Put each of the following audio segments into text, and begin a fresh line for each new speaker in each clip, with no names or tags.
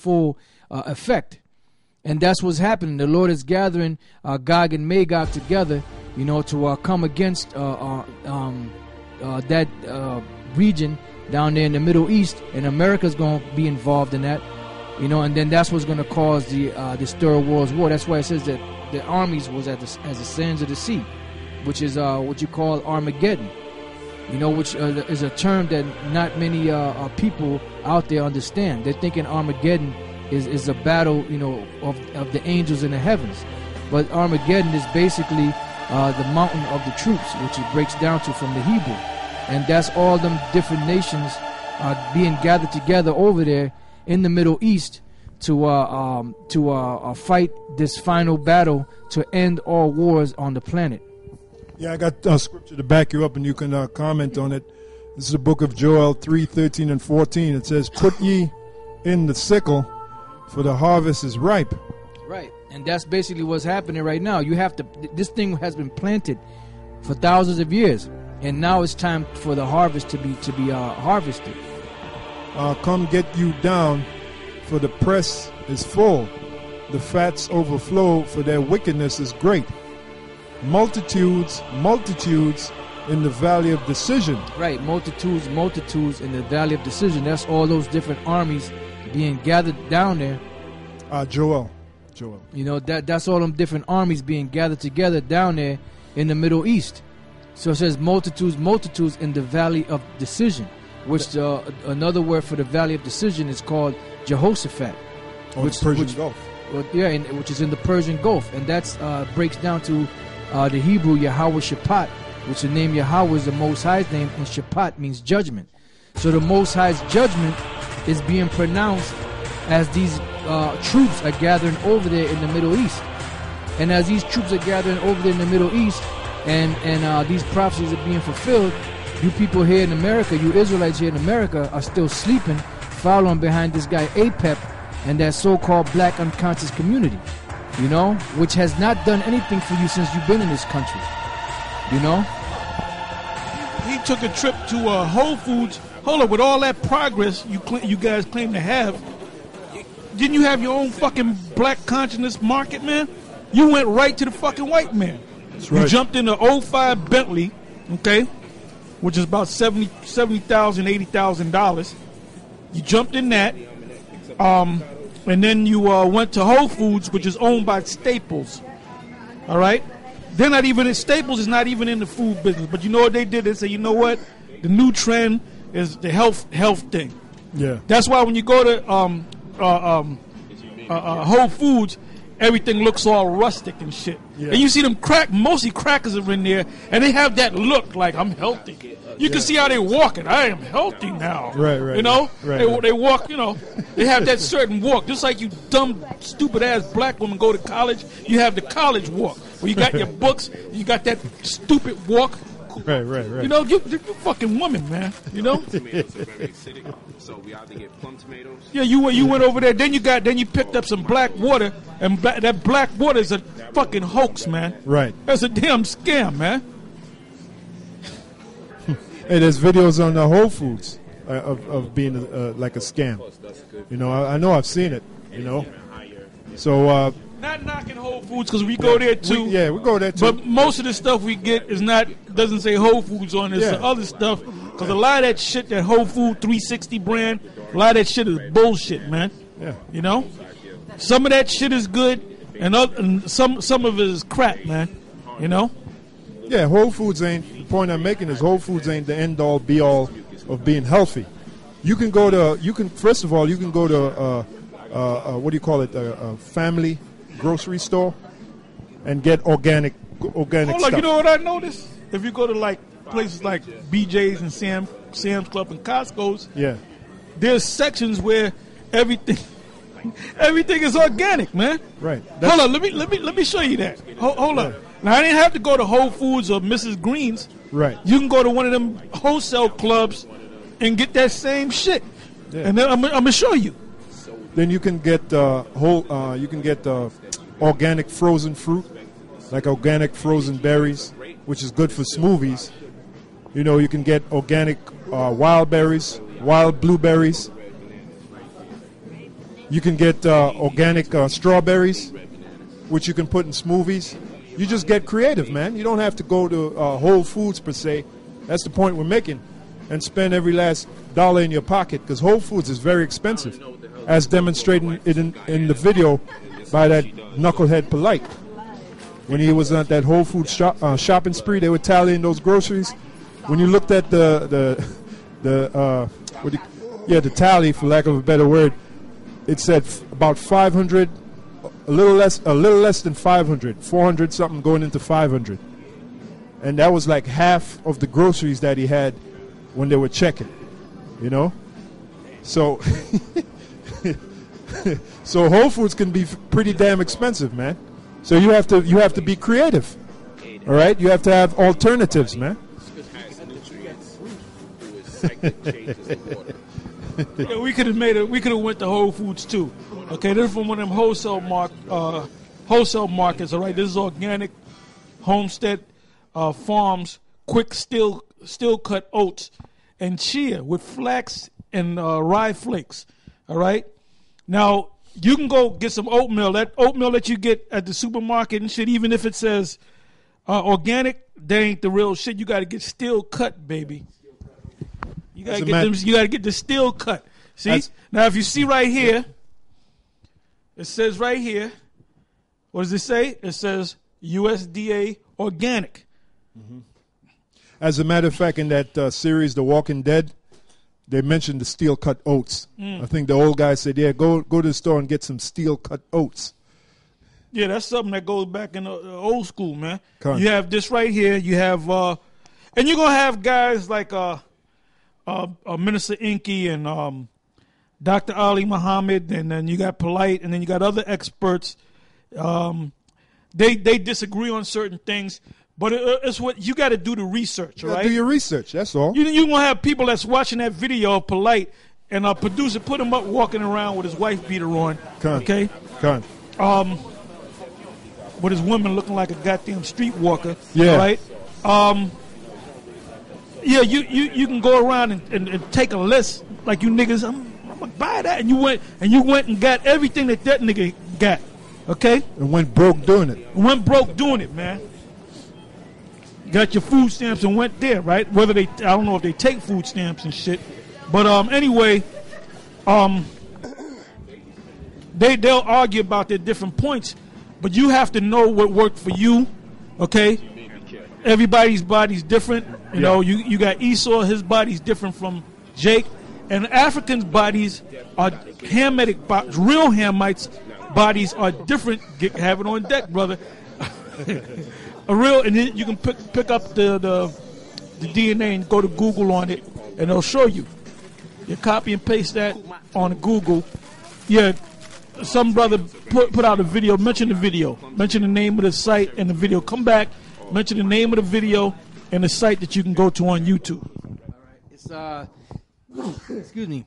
full effect. And that's what's happening. The Lord is gathering Gog and Magog together, to come against that region down there in the Middle East, and America's going to be involved in that, and then that's what's going to cause the Third World War. That's why it says that the armies was as the sands of the sea, which is what you call Armageddon, which is a term that not many people out there understand. They're thinking Armageddon is a battle, of the angels in the heavens. But Armageddon is basically the mountain of the troops, which it breaks down to from the Hebrew. And that's all them different nations being gathered together over there in the Middle East to fight this final battle to end all wars on the planet.
Yeah, I got scripture to back you up, and you can comment on it. This is the book of Joel 3:13 and 14. It says, "Put ye in the sickle, for the harvest is ripe."
Right, and that's basically what's happening right now. You have to. This thing has been planted for thousands of years, and now it's time for the harvest to be harvested.
Come get you down, for the press is full. The fats overflow, for their wickedness is great. Multitudes, multitudes in the valley of decision.
Right, multitudes, multitudes in the valley of decision. That's all those different armies being gathered down there.
Joel.
That's all them different armies being gathered together down there in the Middle East. So it says multitudes, multitudes in the valley of decision, which another word for the valley of decision is called Jehoshaphat.
Which Persian Gulf.
Which is in the Persian Gulf, and that's breaks down to the Hebrew Yahweh Shaphat, which the name Yahweh is the Most High's name, and Shaphat means judgment. So the Most High's judgment is being pronounced as these troops are gathering over there in the Middle East. And as these troops are gathering over there in the Middle East, and these prophecies are being fulfilled, you people here in America, you Israelites here in America, are still sleeping, following behind this guy APEP and that so-called black unconscious community, which has not done anything for you since you've been in this country,
He took a trip to Whole Foods. Hold up, with all that progress you guys claim to have, didn't you have your own fucking black consciousness market, man? You went right to the fucking white man.
That's right.
You jumped in the 05 Bentley, okay, which is about $70,000, $80,000. You jumped in that, and then you went to Whole Foods, which is owned by Staples. All right, they're not even Staples is not even in the food business. But you know what they did? They said, you know what? The new trend is the health thing.
Yeah.
That's why when you go to Whole Foods, everything looks all rustic and shit. Yeah. And you see them mostly crackers are in there, and they have that look like I'm healthy. You can see how they walking. I am healthy now.
Right.
They walk, they have that certain walk. Just like you dumb, stupid ass black women go to college, you have the college walk. Where you got your books, you got that stupid walk.
Right.
You fucking woman, man.
So we have to get plum tomatoes.
Yeah, you went over there. Then you picked up some black water, and that black water is a fucking hoax, man.
Right.
That's a damn scam, man.
Hey, there's videos on the Whole Foods of being like a scam. I know I've seen it. So.
Not knocking Whole Foods because we go there too.
We go there too.
But most of the stuff we get doesn't say Whole Foods on it. It's the other stuff. Because a lot of that shit, that Whole Food 360 brand, a lot of that shit is bullshit, man.
Yeah.
Some of that shit is good, and some of it is crap, man.
Yeah, Whole Foods ain't. The point I'm making is Whole Foods ain't the end all be all of being healthy. First of all, you can go to what do you call it? A family grocery store and get organic stuff.
You know what I noticed? If you go to like places like BJ's and Sam's Club and Costco's, there's sections where everything is organic, man.
Right.
Hold on, let me show you that. Hold up. Now I didn't have to go to Whole Foods or Mrs. Green's.
Right.
You can go to one of them wholesale clubs and get that same shit, and then I'm gonna show you.
Then you can get organic frozen fruit, like organic frozen berries, which is good for smoothies. You can get organic wild berries, wild blueberries. You can get organic strawberries, which you can put in smoothies. You just get creative, man. You don't have to go to Whole Foods per se. That's the point we're making. And spend every last dollar in your pocket, because Whole Foods is very expensive, as demonstrated in the video by that knucklehead Polite. When he was at that Whole Foods shopping spree, they were tallying those groceries. When you looked at the tally, for lack of a better word, it said about 500, a little less than 500, 400 something going into 500, and that was like half of the groceries that he had when they were checking, you know. So, so Whole Foods can be pretty damn expensive, man. So you have to be creative, all right. You have to have alternatives, man.
Yeah, we could have went to Whole Foods too. Okay, this is from one of them wholesale markets. All right, this is organic, homestead farms, quick steel cut oats and chia with flax and rye flakes. All right, now you can go get some oatmeal. That oatmeal that you get at the supermarket and shit, even if it says organic, that ain't the real shit. You got to get steel cut, baby. You gotta get the steel cut. See? Now if you see right here, it says right here, what does it say? It says USDA organic.
Mm-hmm. As a matter of fact, in that series, The Walking Dead, they mentioned the steel cut oats. I think the old guy said, yeah, go to the store and get some steel cut oats.
Yeah, that's something that goes back in the old school, man.
Come.
You have this right here. You have, and you're going to have guys like Minister Inky and Dr. Ali Muhammad, and then you got Polite, and then you got other experts. They disagree on certain things, but it's what you got to do the research, right?
Do your research. That's all.
You gonna have people that's watching that video of Polite, and a producer put him up walking around with his wife beater on. Okay. With his woman looking like a goddamn streetwalker.
Yeah.
Right. Yeah, you can go around and take a list like you niggas. I'm gonna buy that, and you went and got everything that nigga got. Okay.
And went broke doing it.
Man. Got your food stamps and went there, right? I don't know if they take food stamps and shit, but anyway, they'll argue about their different points, but you have to know what worked for you, okay? Everybody's body's different. You know, you got Esau, his body's different from Jake. And Africans' bodies are Hamitic real Hamites' bodies are different. Have it on deck, brother. And then you can pick up the DNA and go to Google on it, and they'll show you. You copy and paste that on Google. Yeah, some brother put out a video, mention the name of the site and the video. Come back, mention the name of the video and the site that you can go to on YouTube.
It's excuse me.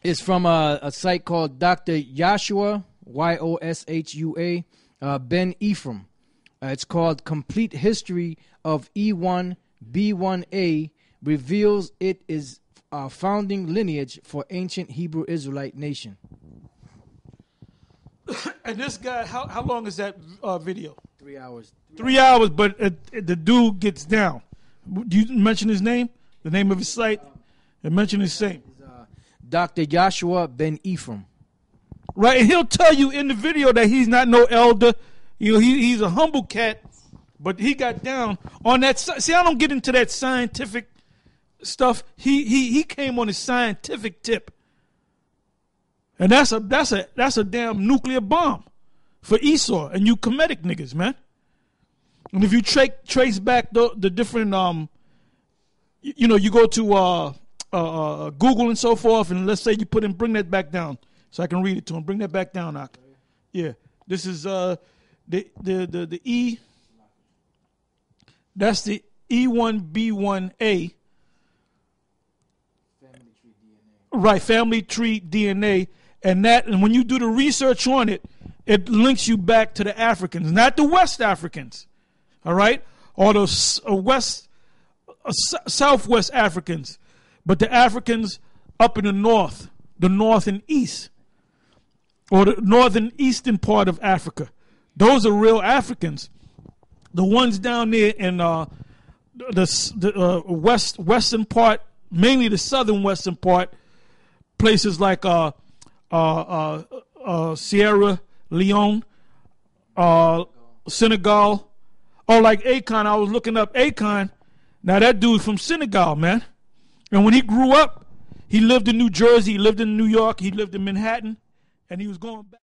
It's from a site called Dr. Yoshua, Yoshua, Ben Ephraim. It's called Complete History of E1B1A, reveals it is a founding lineage for ancient Hebrew Israelite nation.
And this guy, how long is that video?
3 hours.
3 hours, but the dude gets down. Do you mention his name? The name of his site? And mention his name.
Dr. Yoshua Ben Ephraim.
Right, and he'll tell you in the video that he's not no elder. You know, he's a humble cat, but he got down on that. See, I don't get into that scientific stuff. He came on his scientific tip, and that's a damn nuclear bomb for Esau and you Kemetic niggas, man. And if you trace back the different you go to Google and so forth, and let's say you bring that back down so I can read it to him. Bring that back down, Ak. Yeah, this is the E. That's the E1B1A.
Family tree DNA.
Right, family tree DNA, and when you do the research on it, it links you back to the Africans, not the West Africans, all right, or the Southwest Africans, but the Africans up in the north and east. or the northern eastern part of Africa. Those are real Africans. The ones down there in the western part, mainly the southern western part, places like Sierra Leone, Senegal, or like Akon. I was looking up Akon. Now that dude's from Senegal, man. And when he grew up, he lived in New Jersey, he lived in New York, he lived in Manhattan, and he was going back.